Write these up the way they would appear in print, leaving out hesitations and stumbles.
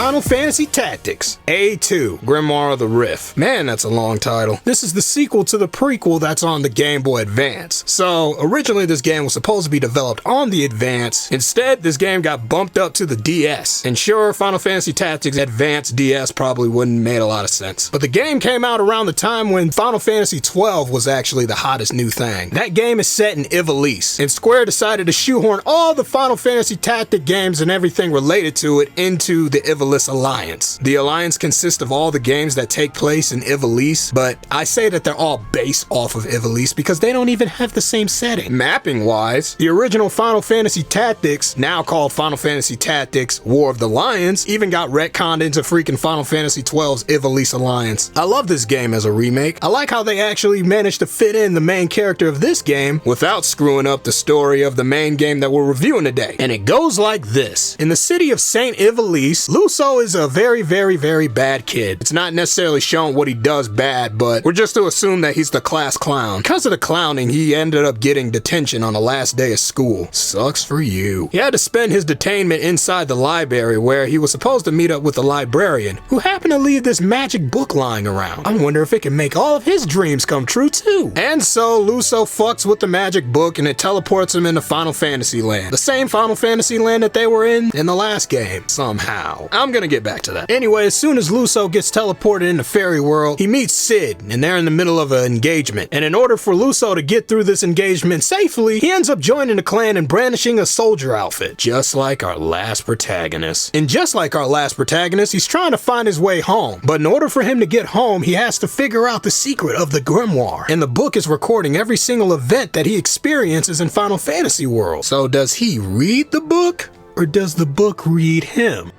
Final Fantasy Tactics A2 Grimoire of the Rift. Man, that's a long title. This is the sequel to the prequel that's on the Game Boy Advance. So originally this game was supposed to be developed on the Advance. Instead, this game got bumped up to the DS. And sure, Final Fantasy Tactics Advance DS probably wouldn't have made a lot of sense. But the game came out around the time when Final Fantasy 12 was actually the hottest new thing. That game is set in Ivalice, and Square decided to shoehorn all the Final Fantasy Tactic games and everything related to it into the Ivalice Alliance. The Alliance consists of all the games that take place in Ivalice, but I say that they're all based off of Ivalice because they don't even have the same setting. Mapping wise, the original Final Fantasy Tactics, now called Final Fantasy Tactics War of the Lions, even got retconned into freaking Final Fantasy 12's Ivalice Alliance. I love this game as a remake. I like how they actually managed to fit in the main character of this game without screwing up the story of the main game that we're reviewing today. And it goes like this. In the city of St. Ivalice, Luso is a very bad kid. It's not necessarily shown what he does bad, but we're just to assume that he's the class clown. Because of the clowning, he ended up getting detention on the last day of school. Sucks for you. He had to spend his detainment inside the library where he was supposed to meet up with the librarian, who happened to leave this magic book lying around. I wonder if it can make all of his dreams come true too. And so Luso fucks with the magic book and it teleports him into Final Fantasy Land. The same Final Fantasy Land that they were in the last game, somehow. I'm gonna get back to that. Anyway, as soon as Luso gets teleported into Fairy World, he meets Cid, and they're in the middle of an engagement. And in order for Luso to get through this engagement safely, he ends up joining the clan and brandishing a soldier outfit, just like our last protagonist. And just like our last protagonist, he's trying to find his way home. But in order for him to get home, he has to figure out the secret of the Grimoire. And the book is recording every single event that he experiences in Final Fantasy World. So does he read the book? Or does the book read him?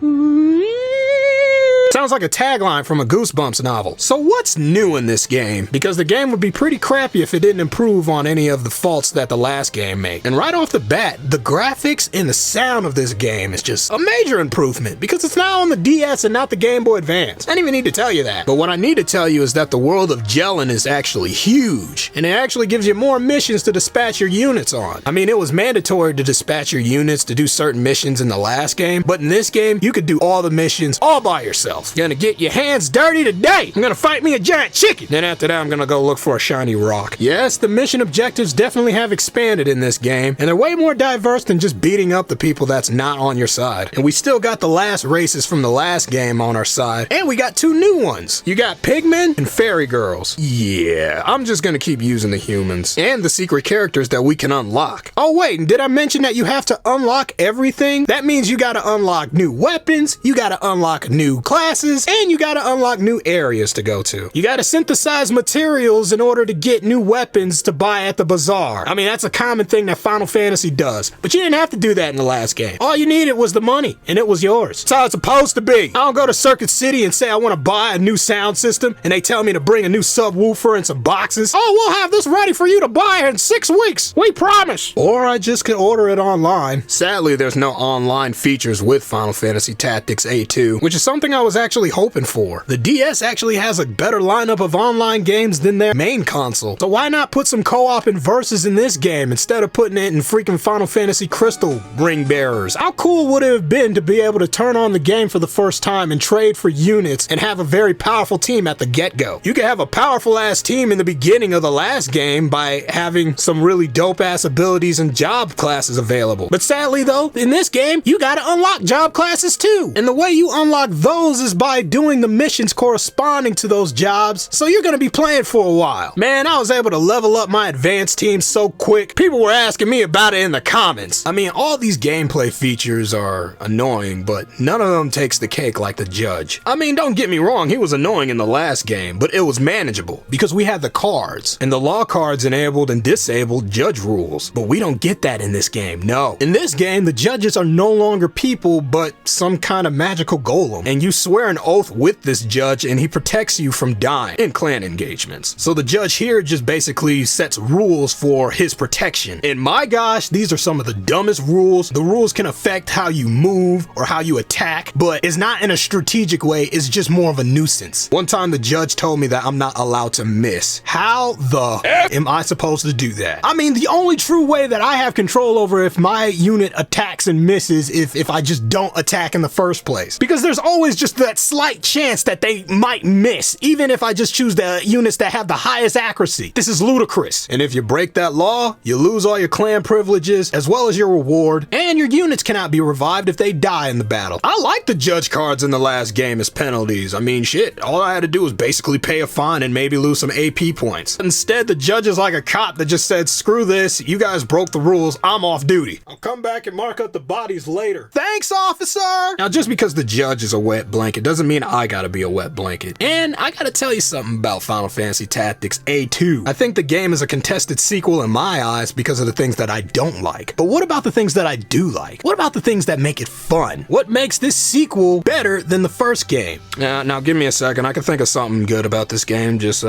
Sounds like a tagline from a Goosebumps novel. So what's new in this game? Because the game would be pretty crappy if it didn't improve on any of the faults that the last game made. And right off the bat, the graphics and the sound of this game is just a major improvement because it's now on the DS and not the Game Boy Advance. I don't even need to tell you that. But what I need to tell you is that the world of Jellin is actually huge. And it actually gives you more missions to dispatch your units on. I mean, it was mandatory to dispatch your units to do certain missions in the last game, but in this game, you could do all the missions all by yourself. Gonna get your hands dirty today. I'm gonna fight me a giant chicken. Then after that, I'm gonna go look for a shiny rock. Yes, the mission objectives definitely have expanded in this game, and they're way more diverse than just beating up the people that's not on your side. And we still got the last races from the last game on our side, and we got two new ones. You got pigmen and fairy girls. Yeah, I'm just gonna keep using the humans and the secret characters that we can unlock. Oh wait, and did I mention that you have to unlock everything? That means you gotta unlock new weapons, you gotta unlock new classes, and you gotta unlock new areas to go to. You gotta synthesize materials in order to get new weapons to buy at the bazaar. I mean, that's a common thing that Final Fantasy does, but you didn't have to do that in the last game. All you needed was the money, and it was yours. That's how it's supposed to be. I don't go to Circuit City and say I want to buy a new sound system, and they tell me to bring a new subwoofer and some boxes. Oh, we'll have this ready for you to buy in 6 weeks. We promise. Or I just can order it online. Sadly, there's no online features with Final Fantasy Tactics A2, which is something I was actually hoping for. The DS actually has a better lineup of online games than their main console. So why not put some co-op and versus in this game instead of putting it in freaking Final Fantasy Crystal Ring Bearers? How cool would it have been to be able to turn on the game for the first time and trade for units and have a very powerful team at the get-go? You could have a powerful ass team in the beginning of the last game by having some really dope ass abilities and job classes available. But sadly though, in this game, you gotta unlock job classes too. And the way you unlock those is by doing the missions corresponding to those jobs, so you're gonna be playing for a while. Man, I was able to level up my advanced team so quick, people were asking me about it in the comments. I mean, all these gameplay features are annoying, but none of them takes the cake like the judge. I mean, don't get me wrong, he was annoying in the last game, but it was manageable, because we had the cards, and the law cards enabled and disabled judge rules, but we don't get that in this game, no. In this game, the judges are no longer people, but some kind of magical golem, and you swear an oath with this judge and he protects you from dying in clan engagements. So the judge here just basically sets rules for his protection. And my gosh, these are some of the dumbest rules. The rules can affect how you move or how you attack, but it's not in a strategic way, it's just more of a nuisance. One time the judge told me that I'm not allowed to miss. How the F am I supposed to do that? I mean, the only true way that I have control over if my unit attacks and misses if I just don't attack in the first place. Because there's always just that slight chance that they might miss, even if I just choose the units that have the highest accuracy. This is ludicrous. And if you break that law, you lose all your clan privileges as well as your reward, and your units cannot be revived if they die in the battle. I like the judge cards in the last game as penalties. I mean, shit, all I had to do was basically pay a fine and maybe lose some AP points. Instead, the judge is like a cop that just said, screw this, you guys broke the rules, I'm off duty. I'll come back and mark up the bodies later. Thanks, officer! Now, just because the judge is a wet blanket doesn't mean I gotta be a wet blanket. And I gotta tell you something about Final Fantasy Tactics A2. I think the game is a contested sequel in my eyes because of the things that I don't like. But what about the things that I do like? What about the things that make it fun? What makes this sequel better than the first game? Now give me a second. I can think of something good about this game. Just,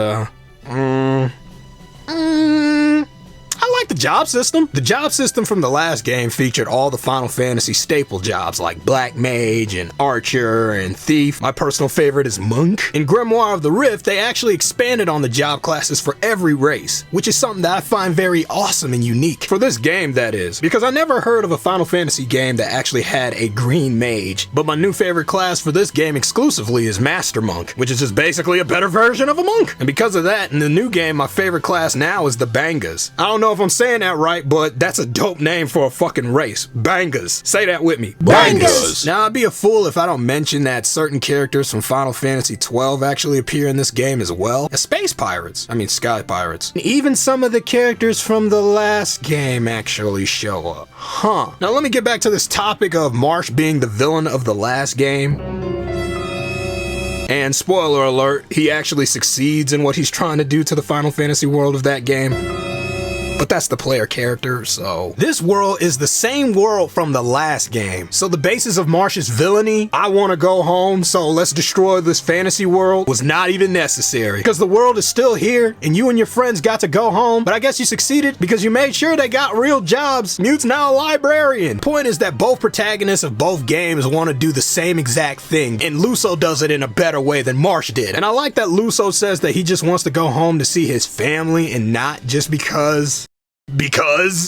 I like the job system. The job system from the last game featured all the Final Fantasy staple jobs like Black Mage and Archer and Thief. My personal favorite is Monk. In Grimoire of the Rift, they actually expanded on the job classes for every race, which is something that I find very awesome and unique. For this game, that is. Because I never heard of a Final Fantasy game that actually had a green mage. But my new favorite class for this game exclusively is Master Monk, which is just basically a better version of a monk. And because of that, in the new game, my favorite class now is the Bangas. I don't know if I'm saying that right, but that's a dope name for a fucking race. Bangas. Say that with me. Bangas! Now, I'd be a fool if I don't mention that certain characters from Final Fantasy XII actually appear in this game as well. As space pirates. I mean, sky pirates. And even some of the characters from the last game actually show up. Huh. Now, let me get back to this topic of Marsh being the villain of the last game. And spoiler alert, he actually succeeds in what he's trying to do to the Final Fantasy world of that game. But that's the player character, so. This world is the same world from the last game. So the basis of Marsh's villainy, I want to go home, so let's destroy this fantasy world, was not even necessary. Because the world is still here, and you and your friends got to go home, but I guess you succeeded because you made sure they got real jobs. Mute's now a librarian. Point is that both protagonists of both games want to do the same exact thing, and Luso does it in a better way than Marsh did. And I like that Luso says that he just wants to go home to see his family and not just because.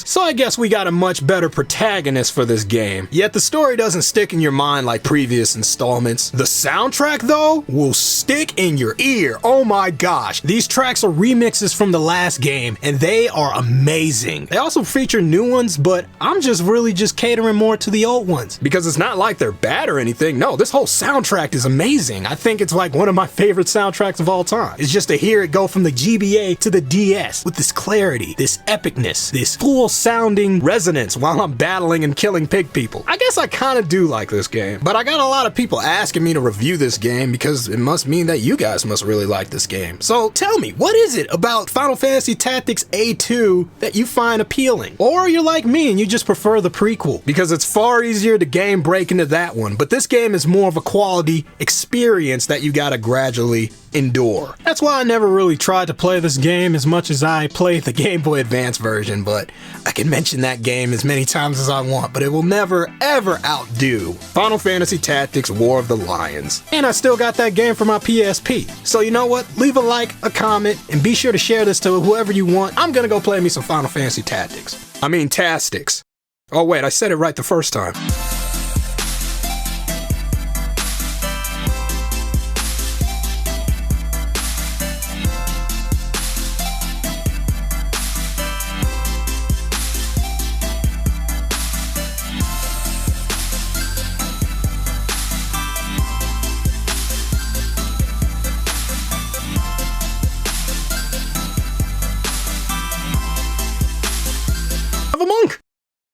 So I guess we got a much better protagonist for this game. Yet the story doesn't stick in your mind like previous installments. The soundtrack, though, will stick in your ear. Oh my gosh. These tracks are remixes from the last game, and they are amazing. They also feature new ones, but I'm just really catering more to the old ones. Because it's not like they're bad or anything. No, this whole soundtrack is amazing. I think it's like one of my favorite soundtracks of all time. It's just to hear it go from the GBA to the DS with this clarity, this epicness, this full sounding resonance while I'm battling and killing pig people. I guess I kind of do like this game, but I got a lot of people asking me to review this game because it must mean that you guys must really like this game. So tell me, what is it about Final Fantasy Tactics A2 that you find appealing? Or you're like me and you just prefer the prequel because it's far easier to game break into that one, but this game is more of a quality experience that you gotta gradually endure. That's why I never really tried to play this game as much as I played the Game Boy Advance version, but I can mention that game as many times as I want, but it will never ever outdo Final Fantasy Tactics War of the Lions. And I still got that game for my PSP. So you know what? Leave a like, a comment, and be sure to share this to whoever you want. I'm gonna go play me some Final Fantasy Tactics. I mean Tastics. Oh wait, I said it right the first time. Of a monk.